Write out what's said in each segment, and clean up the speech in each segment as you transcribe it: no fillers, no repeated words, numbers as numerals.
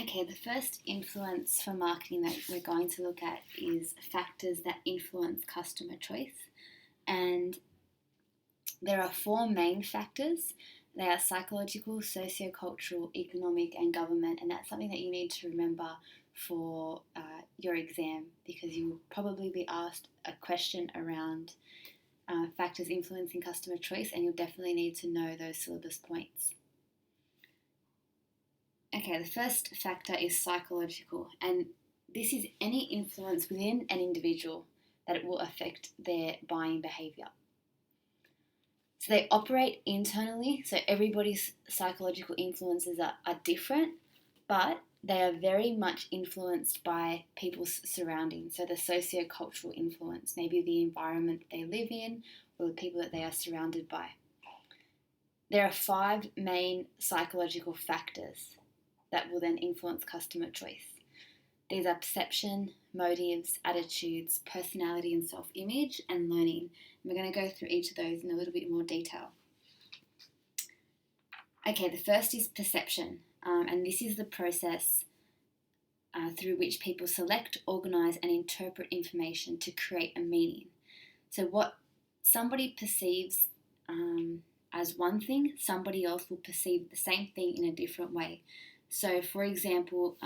Okay, the first influence for marketing that we're going to look at is factors that influence customer choice. And there are four main factors. They are psychological, sociocultural, economic, and government. And that's something that you need to remember for your exam, because you will probably be asked a question around factors influencing customer choice, and you'll definitely need to know those syllabus points. Okay, the first factor is psychological, and this is any influence within an individual that it will affect their buying behaviour. So they operate internally, so everybody's psychological influences are different, but they are very much influenced by people's surroundings. So the socio-cultural influence, maybe the environment they live in or the people that they are surrounded by. There are five main psychological factors that will then influence customer choice. These are perception, motives, attitudes, personality and self-image, and learning. And we're going to go through each of those in a little bit more detail. Okay, the first is perception, and this is the process through which people select, organise and interpret information to create a meaning. So what somebody perceives as one thing, somebody else will perceive the same thing in a different way. So, for example,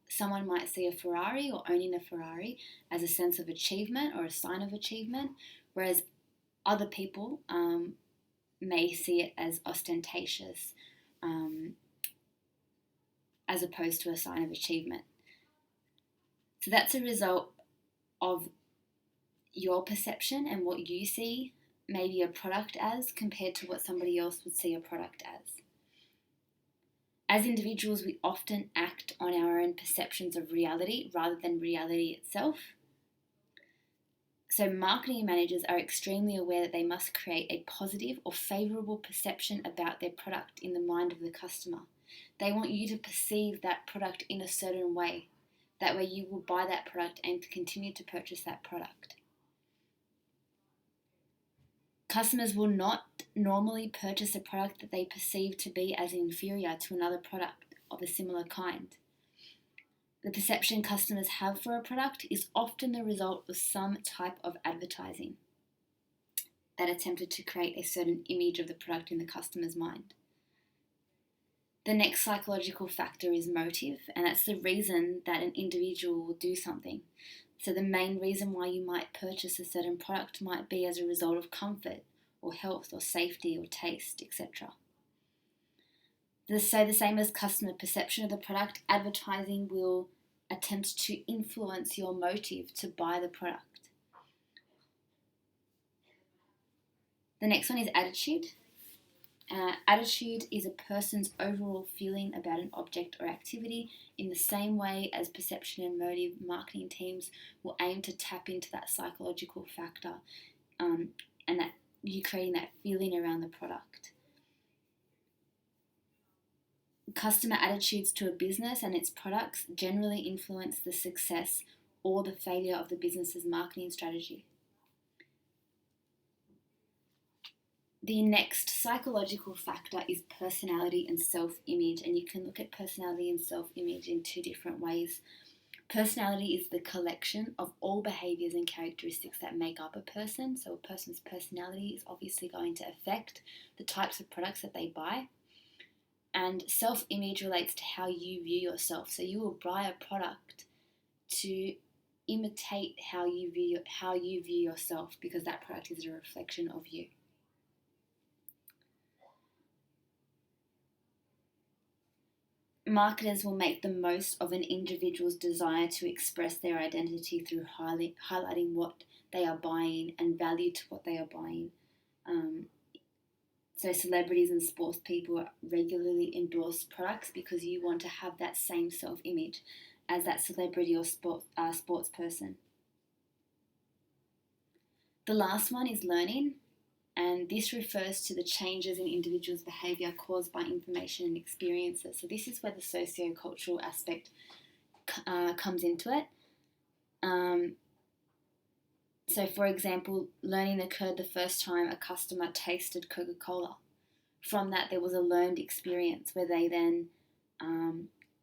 someone might see a Ferrari or owning a Ferrari as a sense of achievement or a sign of achievement, whereas other people may see it as ostentatious as opposed to a sign of achievement. So that's a result of your perception and what you see maybe a product as compared to what somebody else would see a product as. As individuals, we often act on our own perceptions of reality rather than reality itself. So marketing managers are extremely aware that they must create a positive or favourable perception about their product in the mind of the customer. They want you to perceive that product in a certain way. That way you will buy that product and continue to purchase that product. Customers will not normally purchase a product that they perceive to be as inferior to another product of a similar kind. The perception customers have for a product is often the result of some type of advertising that attempted to create a certain image of the product in the customer's mind. The next psychological factor is motive, and that's the reason that an individual will do something. So the main reason why you might purchase a certain product might be as a result of comfort or health or safety or taste, etc. So the same as customer perception of the product, advertising will attempt to influence your motive to buy the product. The next one is attitude. Attitude is a person's overall feeling about an object or activity. In the same way as perception and motive, marketing teams will aim to tap into that psychological factor and that you creating that feeling around the product. Customer attitudes to a business and its products generally influence the success or the failure of the business's marketing strategy. The next psychological factor is personality and self-image, and you can look at personality and self-image in two different ways. Personality is the collection of all behaviours and characteristics that make up a person, so a person's personality is obviously going to affect the types of products that they buy. And self-image relates to how you view yourself, so you will buy a product to imitate how you view yourself, because that product is a reflection of you. Marketers will make the most of an individual's desire to express their identity through highlighting what they are buying and value to what they are buying. So celebrities and sports people regularly endorse products because you want to have that same self-image as that celebrity or sports person. The last one is learning, and this refers to the changes in individuals' behaviour caused by information and experiences. So this is where the socio-cultural aspect comes into it. So for example, learning occurred the first time a customer tasted Coca-Cola. From that, there was a learned experience where they then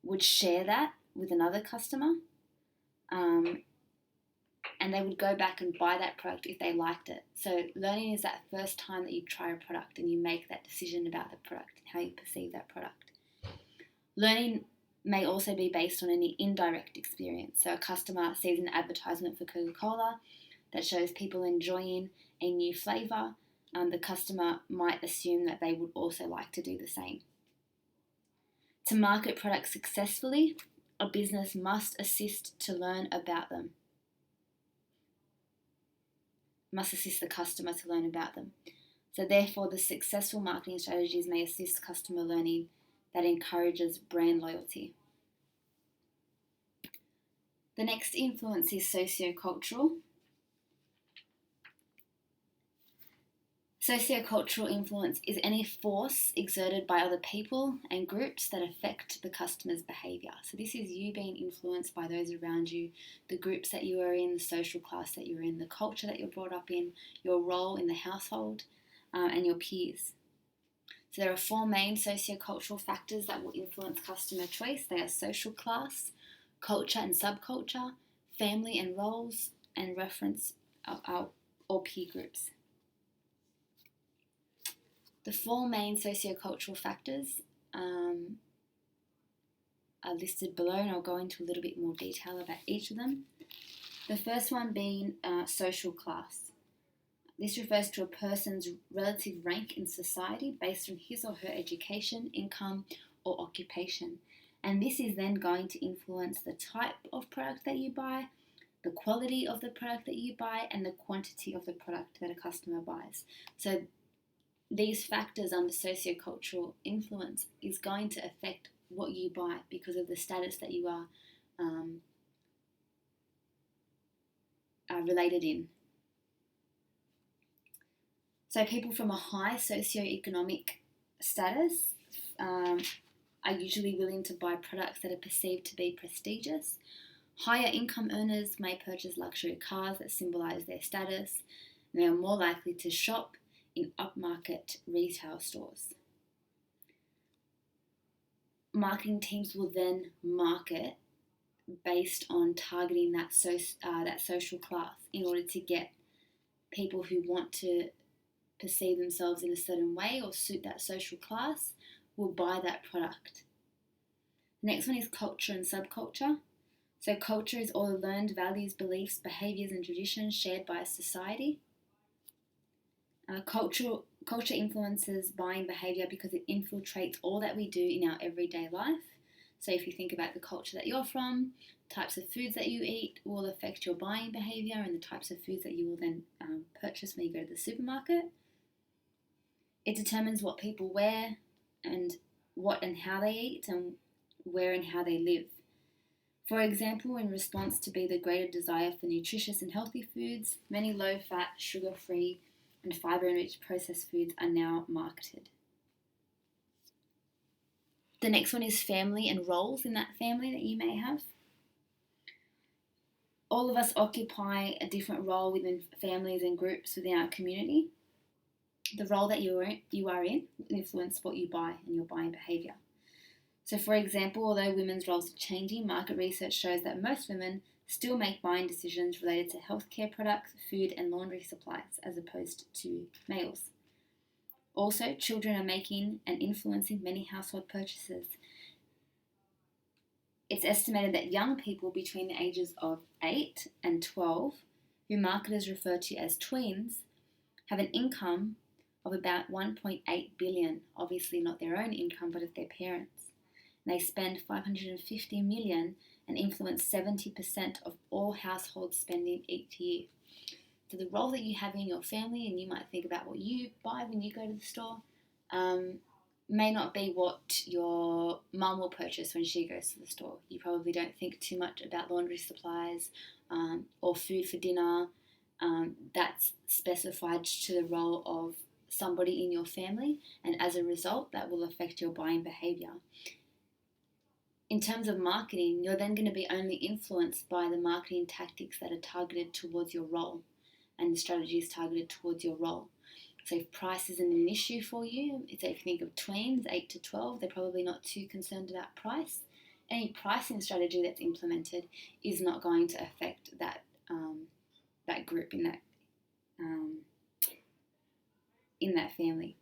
would share that with another customer, and they would go back and buy that product if they liked it. So learning is that first time that you try a product and you make that decision about the product and how you perceive that product. Learning may also be based on any indirect experience. So a customer sees an advertisement for Coca-Cola that shows people enjoying a new flavour. The customer might assume that they would also like to do the same. To market products successfully, a business must assist to learn about them. Must assist the customer to learn about them. So therefore, the successful marketing strategies may assist customer learning that encourages brand loyalty. The next influence is sociocultural. Sociocultural influence is any force exerted by other people and groups that affect the customer's behaviour. So this is you being influenced by those around you, the groups that you are in, the social class that you're in, the culture that you're brought up in, your role in the household, and your peers. So there are 4 main sociocultural factors that will influence customer choice. They are social class, culture and subculture, family and roles, and reference or peer groups. The 4 main sociocultural factors are listed below, and I'll go into a little bit more detail about each of them. The first one being social class. This refers to a person's relative rank in society based on his or her education, income, or occupation. And this is then going to influence the type of product that you buy, the quality of the product that you buy, and the quantity of the product that a customer buys. So these factors under sociocultural influence is going to affect what you buy because of the status that you are related in. So people from a high socioeconomic status are usually willing to buy products that are perceived to be prestigious. Higher income earners may purchase luxury cars that symbolise their status, and they are more likely to shop in upmarket retail stores. Marketing teams will then market based on targeting that social class in order to get people who want to perceive themselves in a certain way or suit that social class will buy that product. The next one is culture and subculture. So culture is all the learned values, beliefs, behaviours and traditions shared by a society. Culture influences buying behaviour because it infiltrates all that we do in our everyday life. So if you think about the culture that you're from, types of foods that you eat will affect your buying behaviour and the types of foods that you will then purchase when you go to the supermarket. It determines what people wear and what and how they eat and where and how they live. For example, in response to be the greater desire for nutritious and healthy foods, many low-fat, sugar-free and fibre-enriched processed foods are now marketed. The next one is family and roles in that family that you may have. All of us occupy a different role within families and groups within our community. The role that you are in will influence what you buy and your buying behaviour. So for example, although women's roles are changing, market research shows that most women still make buying decisions related to healthcare products, food and laundry supplies as opposed to males. Also, children are making and influencing many household purchases. It's estimated that young people between the ages of 8 and 12, who marketers refer to as tweens, have an income of about 1.8 billion, obviously not their own income but of their parents. And they spend 550 million and influence 70% of all household spending each year. So the role that you have in your family, and you might think about what you buy when you go to the store, may not be what your mum will purchase when she goes to the store. You probably don't think too much about laundry supplies or food for dinner. That's specified to the role of somebody in your family, and as a result, that will affect your buying behaviour. In terms of marketing, you're then going to be only influenced by the marketing tactics that are targeted towards your role and the strategies targeted towards your role. So if price isn't an issue for you, so if you think of tweens, 8 to 12, they're probably not too concerned about price. any pricing strategy that's implemented is not going to affect that that group in that family.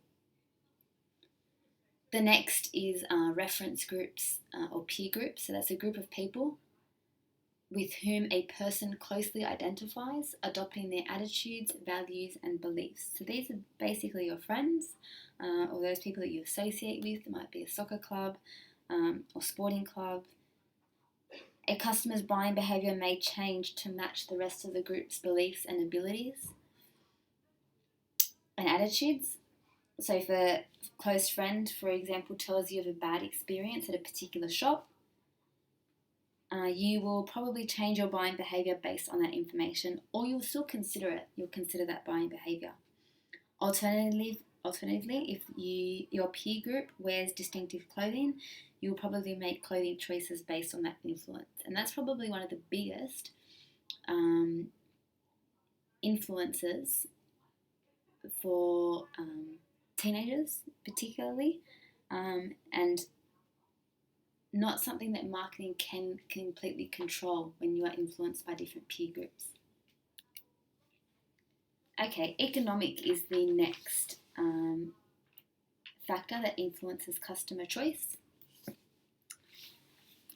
The next is reference groups or peer groups. So that's a group of people with whom a person closely identifies, adopting their attitudes, values, and beliefs. So these are basically your friends or those people that you associate with. It might be a soccer club or sporting club. A customer's buying behaviour may change to match the rest of the group's beliefs and abilities and attitudes. So if a close friend, for example, tells you of a bad experience at a particular shop, you will probably change your buying behaviour based on that information, or you'll still consider it. You'll consider that buying behaviour. Alternatively, if your peer group wears distinctive clothing, you'll probably make clothing choices based on that influence. And that's probably one of the biggest influences for teenagers particularly, and not something that marketing can completely control when you are influenced by different peer groups. Okay, economic is the next factor that influences customer choice.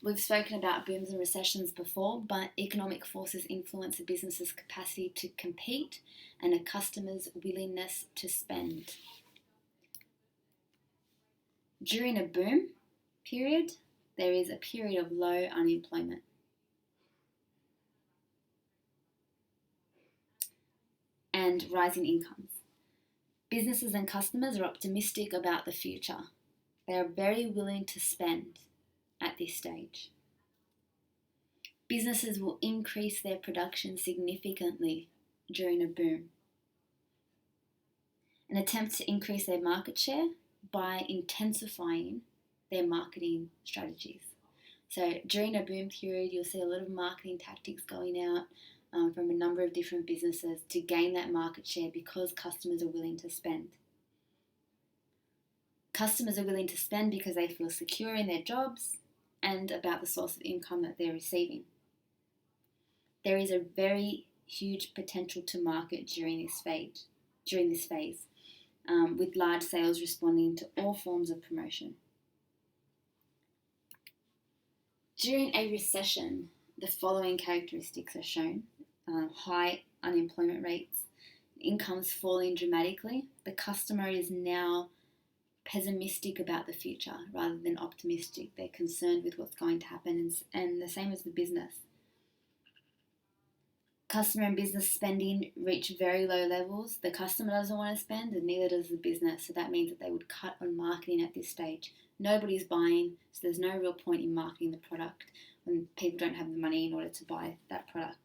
We've spoken about booms and recessions before, but economic forces influence a business's capacity to compete and a customer's willingness to spend. During a boom period, there is a period of low unemployment. And rising incomes. Businesses and customers are optimistic about the future. They are very willing to spend at this stage. Businesses will increase their production significantly during a boom and attempt to increase their market share by intensifying their marketing strategies. So during a boom period, you'll see a lot of marketing tactics going out from a number of different businesses to gain that market share because customers are willing to spend. Customers are willing to spend because they feel secure in their jobs and about the source of income that they're receiving. There is a very huge potential to market during this phase, with large sales responding to all forms of promotion. During a recession, the following characteristics are shown. High unemployment rates, incomes falling dramatically. The customer is now pessimistic about the future rather than optimistic. They're concerned with what's going to happen, and the same as the business. Customer and business spending reach very low levels. The customer doesn't want to spend and neither does the business, so that means that they would cut on marketing at this stage. Nobody's buying, so there's no real point in marketing the product when people don't have the money in order to buy that product.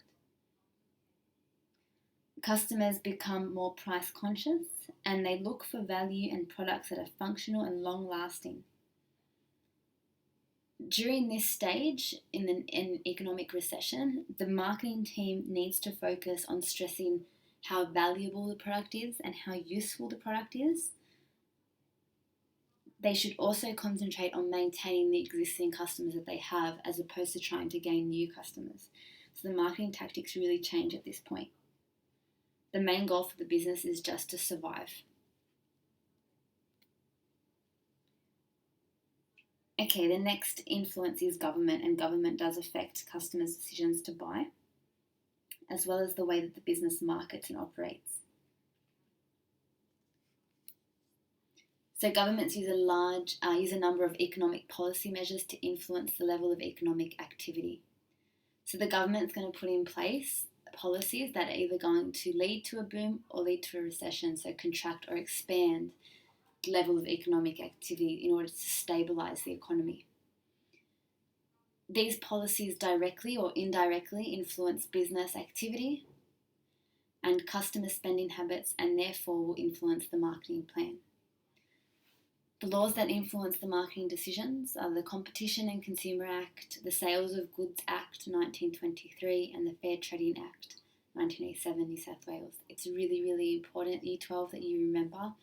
Customers become more price conscious and they look for value and products that are functional and long lasting. During this stage in an economic recession, the marketing team needs to focus on stressing how valuable the product is and how useful the product is. They should also concentrate on maintaining the existing customers that they have as opposed to trying to gain new customers. So the marketing tactics really change at this point. The main goal for the business is just to survive. Okay, the next influence is government, and government does affect customers' decisions to buy, as well as the way that the business markets and operates. So governments use a number of economic policy measures to influence the level of economic activity. So the government's going to put in place policies that are either going to lead to a boom or lead to a recession, so contract or expand the level of economic activity in order to stabilise the economy. These policies directly or indirectly influence business activity and customer spending habits, and therefore will influence the marketing plan. The laws that influence the marketing decisions are the Competition and Consumer Act, the Sales of Goods Act 1923, and the Fair Trading Act 1987, New South Wales. It's really, really important, Year 12, that you remember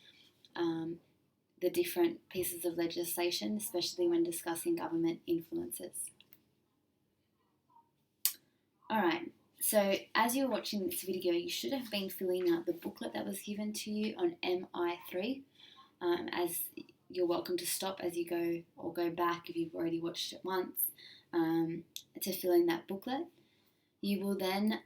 the different pieces of legislation, especially when discussing government influences. Alright, so as you're watching this video, you should have been filling out the booklet that was given to you on MI3. As you're welcome to stop as you go, or go back if you've already watched it once, to fill in that booklet. You will then,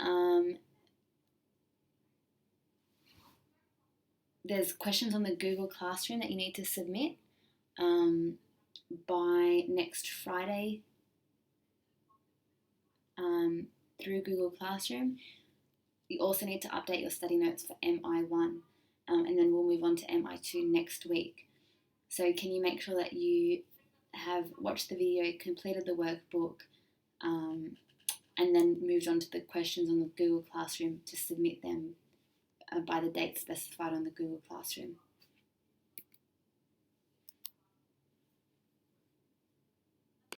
there's questions on the Google Classroom that you need to submit by next Friday through Google Classroom. You also need to update your study notes for MI1, and then we'll move on to MI2 next week. So can you make sure that you have watched the video, completed the workbook, and then moved on to the questions on the Google Classroom to submit them by the date specified on the Google Classroom.